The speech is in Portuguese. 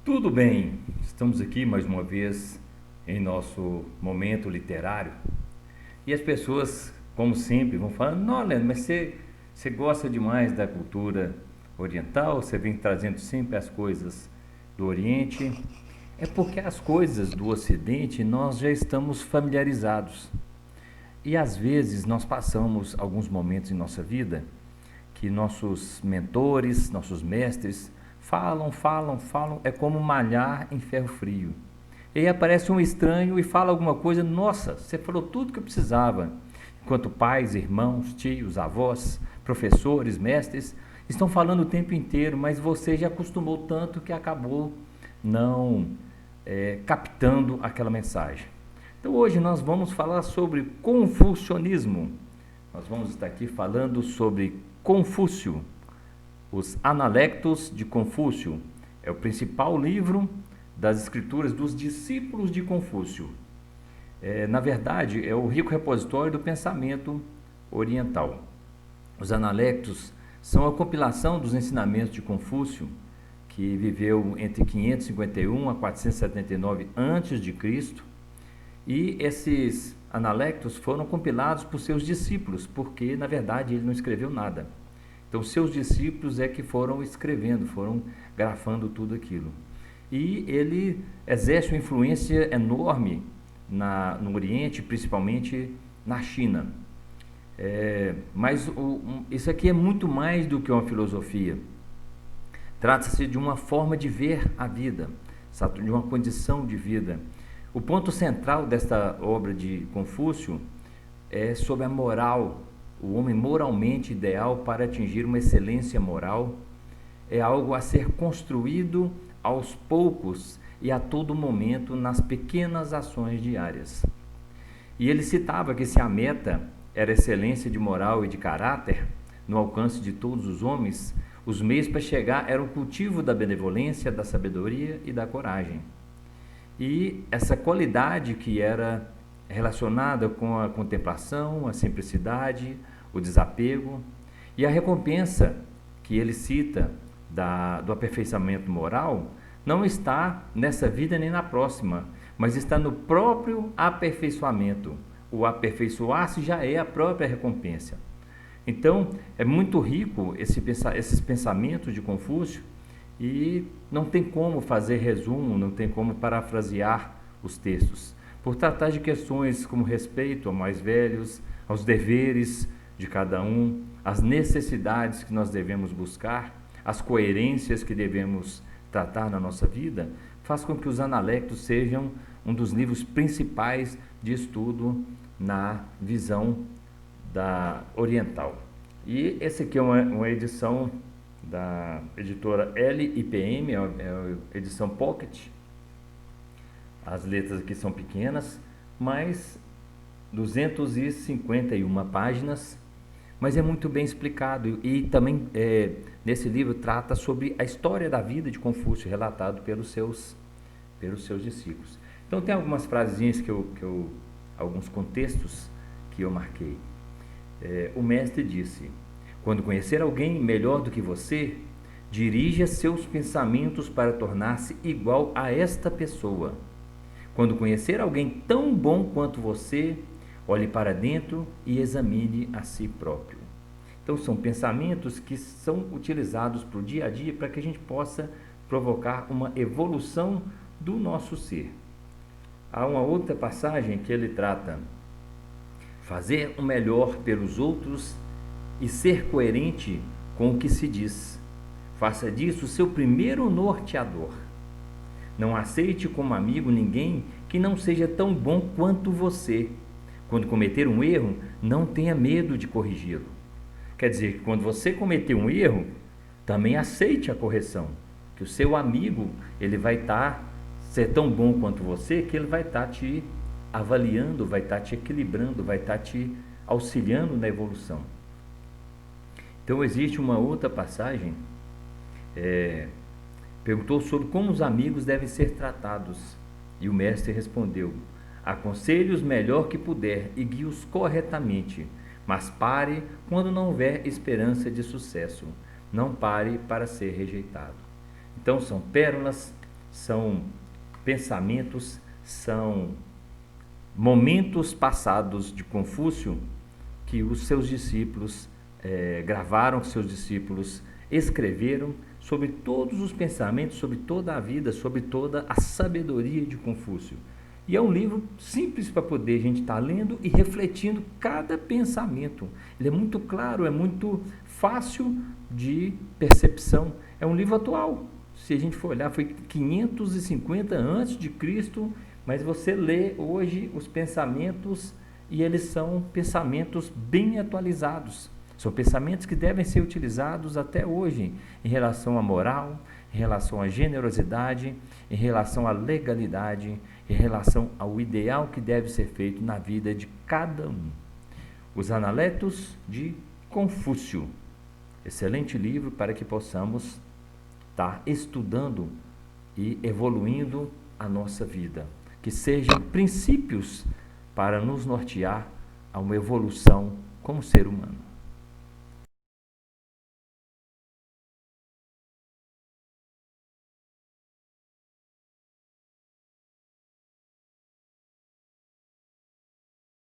Tudo bem, estamos aqui mais uma vez em nosso momento literário e as pessoas, como sempre, vão falando: não, Leandro, mas você gosta demais da cultura oriental, você vem trazendo sempre as coisas do Oriente. É porque as coisas do Ocidente nós já estamos familiarizados e às vezes nós passamos alguns momentos em nossa vida que nossos mentores, nossos mestres falam, é como malhar em ferro frio. E aí aparece um estranho e fala alguma coisa: nossa, você falou tudo que eu precisava. Enquanto pais, irmãos, tios, avós, professores, mestres estão falando o tempo inteiro, mas você já acostumou tanto que acabou não captando aquela mensagem. Então hoje nós vamos falar sobre confucionismo. Nós vamos estar aqui falando sobre Confúcio, os Analectos de Confúcio. É o principal livro das escrituras dos discípulos de Confúcio. Na verdade, é o rico repositório do pensamento oriental. Os Analectos são a compilação dos ensinamentos de Confúcio, que viveu entre 551 a 479 a.C., e esses analectos foram compilados por seus discípulos, porque na verdade ele não escreveu nada. Então seus discípulos é que foram escrevendo, foram grafando tudo aquilo. E ele exerce uma influência enorme no Oriente, principalmente na China. Mas isso aqui é muito mais do que uma filosofia. Trata-se de uma forma de ver a vida, de uma condição de vida. O ponto central desta obra de Confúcio é sobre a moral. O homem moralmente ideal para atingir uma excelência moral é algo a ser construído aos poucos e a todo momento nas pequenas ações diárias. E ele citava que se a meta era excelência de moral e de caráter no alcance de todos os homens, os meios para chegar eram o cultivo da benevolência, da sabedoria e da coragem. E essa qualidade que era relacionada com a contemplação, a simplicidade, o desapego e a recompensa que ele cita do aperfeiçoamento moral não está nessa vida nem na próxima, mas está no próprio aperfeiçoamento. O aperfeiçoar-se já é a própria recompensa. Então, é muito rico esses pensamentos de Confúcio e não tem como fazer resumo, não tem como parafrasear os textos. Por tratar de questões como respeito aos mais velhos, aos deveres de cada um, as necessidades que nós devemos buscar, as coerências que devemos tratar na nossa vida, faz com que os Analectos sejam um dos livros principais de estudo na visão da oriental. E esse aqui é uma edição da editora LIPM, é a edição Pocket. As letras aqui são pequenas, mas 251 páginas, mas é muito bem explicado. E também nesse livro trata sobre a história da vida de Confúcio, relatado pelos seus discípulos. Então tem algumas frasezinhas alguns contextos que eu marquei. O mestre disse: quando conhecer alguém melhor do que você, dirija seus pensamentos para tornar-se igual a esta pessoa. Quando conhecer alguém tão bom quanto você, olhe para dentro e examine a si próprio. Então são pensamentos que são utilizados para o dia a dia para que a gente possa provocar uma evolução do nosso ser. Há uma outra passagem que ele trata: fazer o melhor pelos outros e ser coerente com o que se diz. Faça disso o seu primeiro norteador. Não aceite como amigo ninguém que não seja tão bom quanto você. Quando cometer um erro, não tenha medo de corrigi-lo. Quer dizer, que quando você cometer um erro, também aceite a correção. Que o seu amigo, ele vai ser tão bom quanto você, que ele vai estar te avaliando, vai estar te equilibrando, vai estar te auxiliando na evolução. Então existe uma outra passagem, perguntou sobre como os amigos devem ser tratados, e o mestre respondeu: aconselhe-os melhor que puder e guie-os corretamente, mas pare quando não houver esperança de sucesso, não pare para ser rejeitado. Então são pérolas são pensamentos, são momentos passados de Confúcio que os seus discípulos gravaram, que seus discípulos escreveram sobre todos os pensamentos, sobre toda a vida, sobre toda a sabedoria de Confúcio. E é um livro simples para poder a gente estar lendo e refletindo cada pensamento. Ele é muito claro, é muito fácil de percepção. É um livro atual. Se a gente for olhar, foi 550 antes de Cristo, mas você lê hoje os pensamentos e eles são pensamentos bem atualizados. São pensamentos que devem ser utilizados até hoje em relação à moral, em relação à generosidade, em relação à legalidade, em relação ao ideal que deve ser feito na vida de cada um. Os Analectos de Confúcio. Excelente livro para que possamos estar estudando e evoluindo a nossa vida. Que sejam princípios para nos nortear a uma evolução como ser humano.